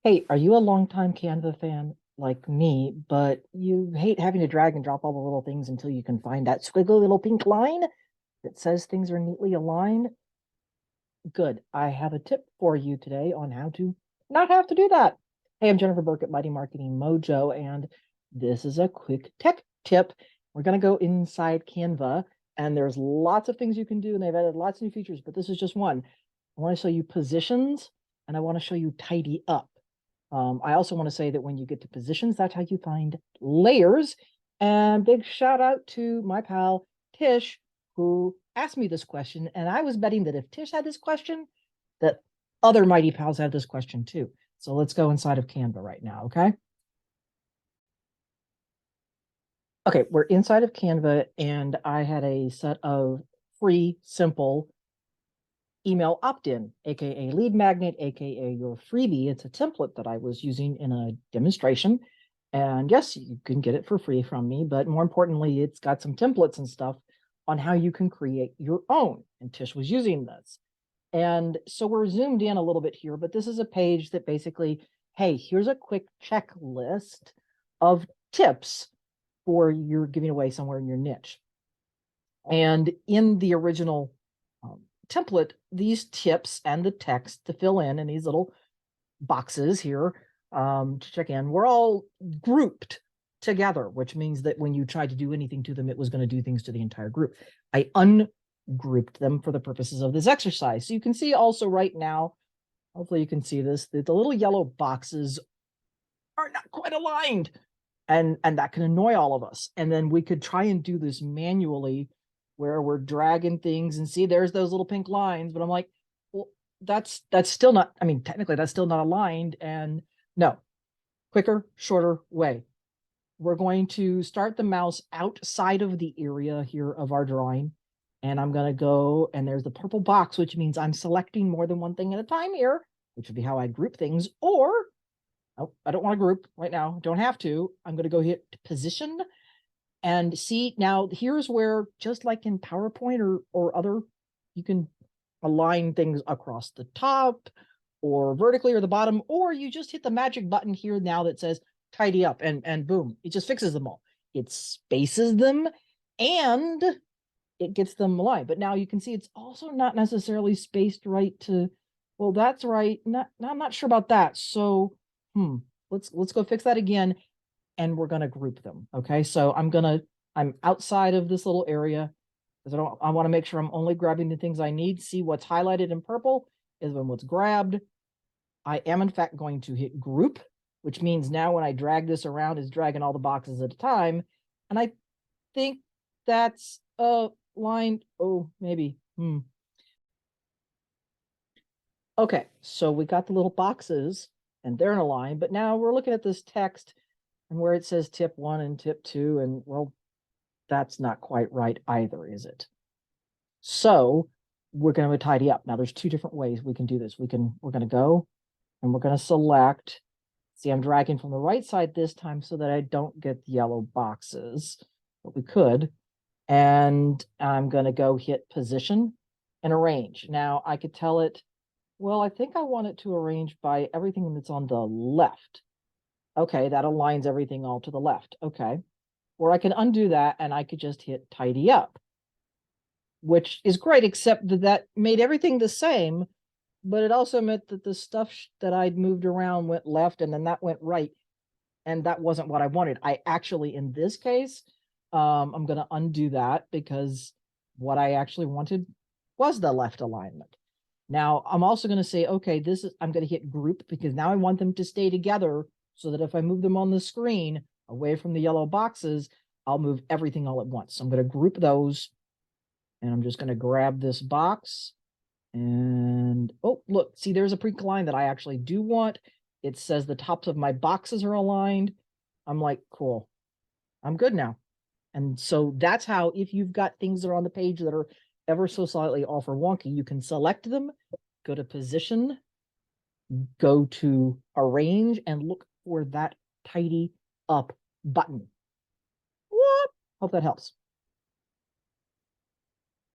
Hey, are you a longtime Canva fan like me, but you hate having to drag and drop all the little things until you can find that squiggly little pink line that says things are neatly aligned? Good. I have a tip for you today on how to not have to do that. Hey, I'm Jennifer Burke at Mighty Marketing Mojo, and this is a quick tech tip. We're going to go inside Canva, and there's lots of things you can do, and they've added lots of new features, but this is just one. I want to show you positions, and I want to show you tidy up. I also want to say that when you get to positions, that's how you find layers. And big shout out to my pal Tish, who asked me this question. And I was betting that if Tish had this question, that other Mighty Pals had this question too. So let's go inside of Canva right now, okay? Okay, we're inside of Canva, and I had a set of free, simple email opt-in, aka lead magnet, aka your freebie. It's a template that I was using in a demonstration. And yes, you can get it for free from me, but more importantly, it's got some templates and stuff on how you can create your own. And Tish was using this. And so we're zoomed in a little bit here, but this is a page that basically, hey, here's a quick checklist of tips for you're giving away somewhere in your niche. And in the original template, these tips and the text to fill in these little boxes here to check in, were all grouped together, which means that when you tried to do anything to them, it was going to do things to the entire group. I ungrouped them for the purposes of this exercise. So you can see also right now, hopefully you can see this, that the little yellow boxes are not quite aligned. And that can annoy all of us. And then we could try and do this manually where we're dragging things and see there's those little pink lines, but I'm like, well, that's still not, I mean, technically that's still not aligned. And no, quicker, shorter way. We're going to start the mouse outside of the area here of our drawing. And I'm going to go, and there's the purple box, which means I'm selecting more than one thing at a time here, which would be how I group things. Or, oh, I don't want to group right now. Don't have to. I'm going to go hit position and see. Now, here's where, just like in PowerPoint or other, you can align things across the top or vertically or the bottom, or you just hit the magic button here now that says tidy up, and boom, it just fixes them all. It spaces them and it gets them aligned. But now you can see it's also not necessarily spaced right to, well, that's right. I'm not sure about that. So, let's go fix that again, and we're going to group them. Okay. So I'm outside of this little area because I want to make sure I'm only grabbing the things I need. See what's highlighted in purple is when what's grabbed. I am in fact going to hit group, which means now when I drag this around, it's dragging all the boxes at a time. And I think that's a line. Oh, maybe. Okay. So we got the little boxes and they're in a line, but now we're looking at this text and where it says tip 1 and tip 2, and well, that's not quite right either, is it? So we're going to tidy up. Now there's two different ways we can do this. We're going to go and we're going to select. See, I'm dragging from the right side this time so that I don't get the yellow boxes, but we could. And I'm going to go hit position and arrange. Now I could tell it, well, I think I want it to arrange by everything that's on the left. Okay, that aligns everything all to the left. Okay. Or I can undo that and I could just hit tidy up, which is great, except that made everything the same, but it also meant that the stuff that I'd moved around went left and then that went right. And that wasn't what I wanted. I actually, in this case, I'm going to undo that because what I actually wanted was the left alignment. Now, I'm also going to say, okay, I'm going to hit group because now I want them to stay together so that if I move them on the screen away from the yellow boxes, I'll move everything all at once. So I'm going to group those, and I'm just going to grab this box and, oh, look, see, there's a pre-line that I actually do want. It says the tops of my boxes are aligned. I'm like, cool, I'm good now. And so that's how, if you've got things that are on the page that are ever so slightly off or wonky, you can select them, go to position, go to arrange, and look for that tidy up button. What? Hope that helps.